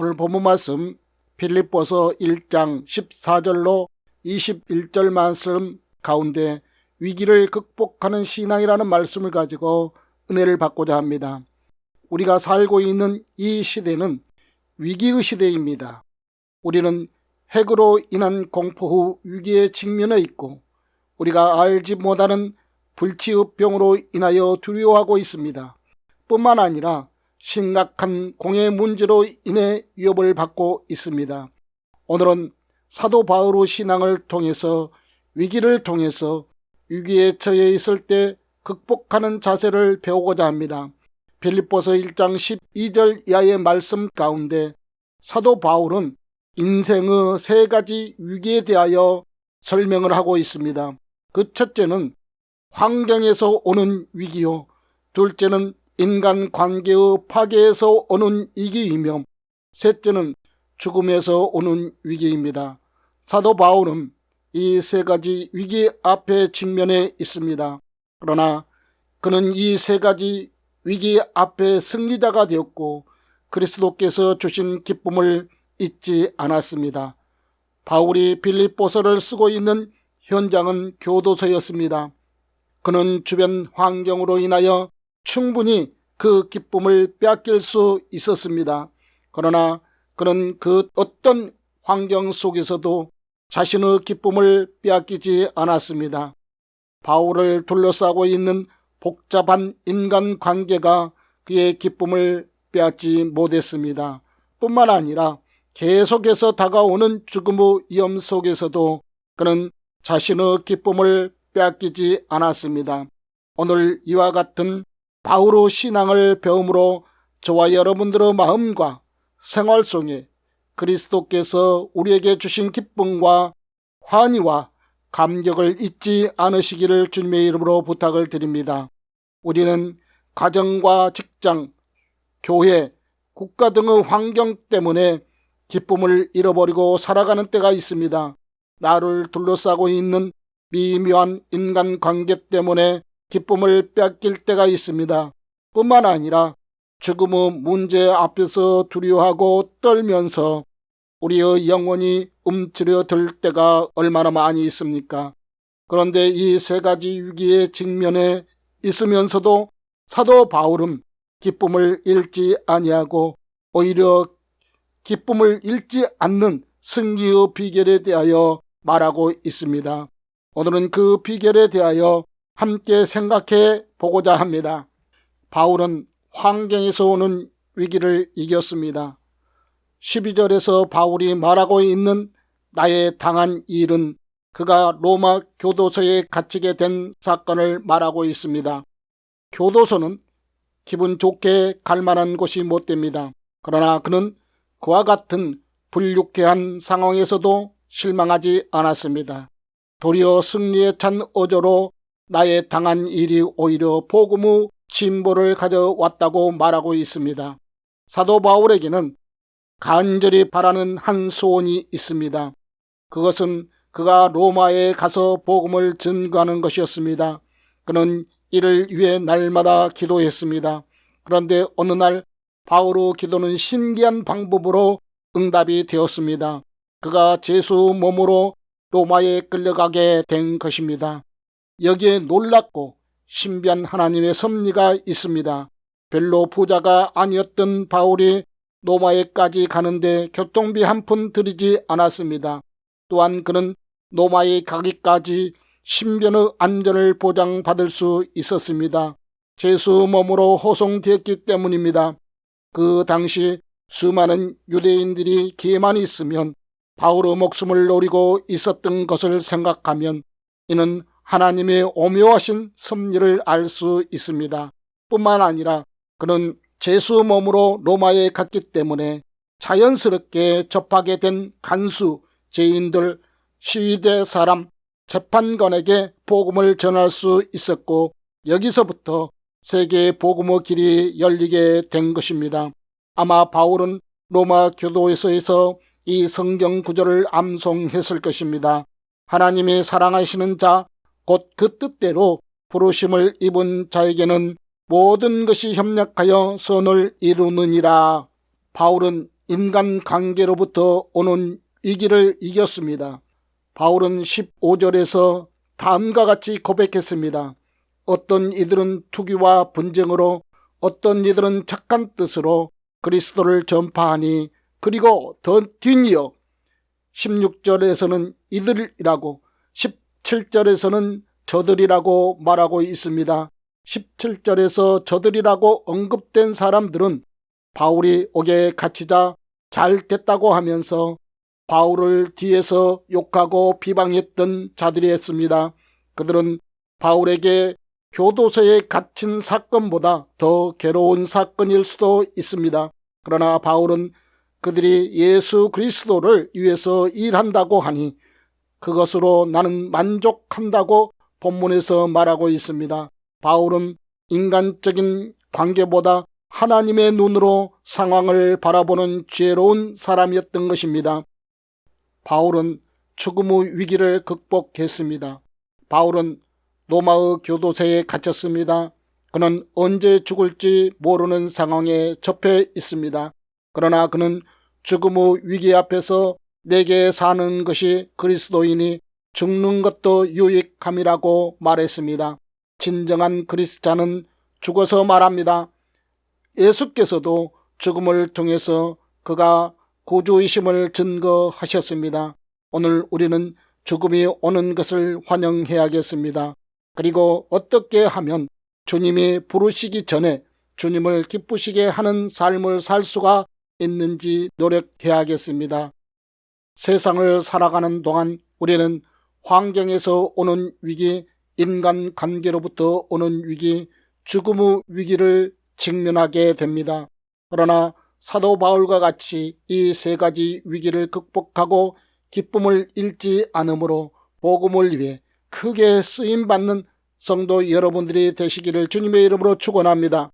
오늘 본문 말씀 빌립보서 1장 14절로 21절 말씀 가운데 위기를 극복하는 신앙이라는 말씀을 가지고 은혜를 받고자 합니다. 우리가 살고 있는 이 시대는 위기의 시대입니다. 우리는 핵으로 인한 공포 후 위기에 직면해 있고 우리가 알지 못하는 불치의 병으로 인하여 두려워하고 있습니다. 뿐만 아니라 심각한 공해 문제로 인해 위협을 받고 있습니다. 오늘은 사도 바울의 신앙을 통해서 위기를 통해서 위기에 처해 있을 때 극복하는 자세를 배우고자 합니다. 빌립보서 1장 12절 이하의 말씀 가운데 사도 바울은 인생의 세 가지 위기에 대하여 설명을 하고 있습니다. 그 첫째는 환경에서 오는 위기요, 둘째는 인간관계의 파괴에서 오는 위기이며 셋째는 죽음에서 오는 위기입니다. 사도 바울은 이 세 가지 위기 앞에 직면해 있습니다. 그러나 그는 이 세 가지 위기 앞에 승리자가 되었고 그리스도께서 주신 기쁨을 잊지 않았습니다. 바울이 빌립보서를 쓰고 있는 현장은 교도소였습니다. 그는 주변 환경으로 인하여 충분히 그 기쁨을 빼앗길 수 있었습니다. 그러나 그는 그 어떤 환경 속에서도 자신의 기쁨을 빼앗기지 않았습니다. 바울을 둘러싸고 있는 복잡한 인간관계가 그의 기쁨을 빼앗지 못했습니다. 뿐만 아니라 계속해서 다가오는 죽음의 위험 속에서도 그는 자신의 기쁨을 빼앗기지 않았습니다. 오늘 이와 같은 바울의 신앙을 배움으로 저와 여러분들의 마음과 생활 속에 그리스도께서 우리에게 주신 기쁨과 환희와 감격을 잊지 않으시기를 주님의 이름으로 부탁을 드립니다. 우리는 가정과 직장, 교회, 국가 등의 환경 때문에 기쁨을 잃어버리고 살아가는 때가 있습니다. 나를 둘러싸고 있는 미묘한 인간관계 때문에 기쁨을 빼앗길 때가 있습니다. 뿐만 아니라 죽음의 문제 앞에서 두려워하고 떨면서 우리의 영혼이 움츠려들 때가 얼마나 많이 있습니까? 그런데 이 세 가지 위기에 직면해 있으면서도 사도 바울은 기쁨을 잃지 아니하고 오히려 기쁨을 잃지 않는 승리의 비결에 대하여 말하고 있습니다. 오늘은 그 비결에 대하여 함께 생각해 보고자 합니다. 바울은 환경에서 오는 위기를 이겼습니다. 12절에서 바울이 말하고 있는 나의 당한 일은 그가 로마 교도소에 갇히게 된 사건을 말하고 있습니다. 교도소는 기분 좋게 갈 만한 곳이 못 됩니다. 그러나 그는 그와 같은 불유쾌한 상황에서도 실망하지 않았습니다. 도리어 승리에 찬 어조로 나의 당한 일이 오히려 복음의 진보를 가져왔다고 말하고 있습니다. 사도 바울에게는 간절히 바라는 한 소원이 있습니다. 그것은 그가 로마에 가서 복음을 전가하는 것이었습니다. 그는 이를 위해 날마다 기도했습니다. 그런데 어느 날 바울의 기도는 신기한 방법으로 응답이 되었습니다. 그가 제수 몸으로 로마에 끌려가게 된 것입니다. 여기에 놀랍고 신비한 하나님의 섭리가 있습니다. 별로 부자가 아니었던 바울이 로마에까지 가는데 교통비 한 푼 들이지 않았습니다. 또한 그는 로마에 가기까지 신변의 안전을 보장받을 수 있었습니다. 제수 몸으로 호송되었기 때문입니다. 그 당시 수많은 유대인들이 기회만 있으면 바울의 목숨을 노리고 있었던 것을 생각하면 이는 하나님의 오묘하신 섭리를 알 수 있습니다. 뿐만 아니라 그는 제수 몸으로 로마에 갔기 때문에 자연스럽게 접하게 된 간수, 죄인들, 시위대 사람, 재판관에게 복음을 전할 수 있었고 여기서부터 세계의 복음의 길이 열리게 된 것입니다. 아마 바울은 로마 교도소에서 이 성경 구절을 암송했을 것입니다. 하나님이 사랑하시는 자, 곧 그 뜻대로 부르심을 입은 자에게는 모든 것이 협력하여 선을 이루느니라. 바울은 인간관계로부터 오는 위기를 이겼습니다. 바울은 15절에서 다음과 같이 고백했습니다. 어떤 이들은 투기와 분쟁으로, 어떤 이들은 착한 뜻으로 그리스도를 전파하니, 그리고 더 뒤이어 16절에서는 이들이라고, 17절에서는 저들이라고 말하고 있습니다. 17절에서 저들이라고 언급된 사람들은 바울이 옥에 갇히자 잘 됐다고 하면서 바울을 뒤에서 욕하고 비방했던 자들이었습니다. 그들은 바울에게 교도소에 갇힌 사건보다 더 괴로운 사건일 수도 있습니다. 그러나 바울은 그들이 예수 그리스도를 위해서 일한다고 하니 그것으로 나는 만족한다고 본문에서 말하고 있습니다. 바울은 인간적인 관계보다 하나님의 눈으로 상황을 바라보는 지혜로운 사람이었던 것입니다. 바울은 죽음의 위기를 극복했습니다. 바울은 로마의 교도소에 갇혔습니다. 그는 언제 죽을지 모르는 상황에 접해 있습니다. 그러나 그는 죽음의 위기 앞에서 내게 사는 것이 그리스도이니 죽는 것도 유익함이라고 말했습니다. 진정한 그리스도자는 죽어서 말합니다. 예수께서도 죽음을 통해서 그가 구주이심을 증거하셨습니다. 오늘 우리는 죽음이 오는 것을 환영해야겠습니다. 그리고 어떻게 하면 주님이 부르시기 전에 주님을 기쁘시게 하는 삶을 살 수가 있는지 노력해야겠습니다. 세상을 살아가는 동안 우리는 환경에서 오는 위기, 인간관계로부터 오는 위기, 죽음의 위기를 직면하게 됩니다. 그러나 사도 바울과 같이 이 세 가지 위기를 극복하고 기쁨을 잃지 않으므로 복음을 위해 크게 쓰임받는 성도 여러분들이 되시기를 주님의 이름으로 축원합니다.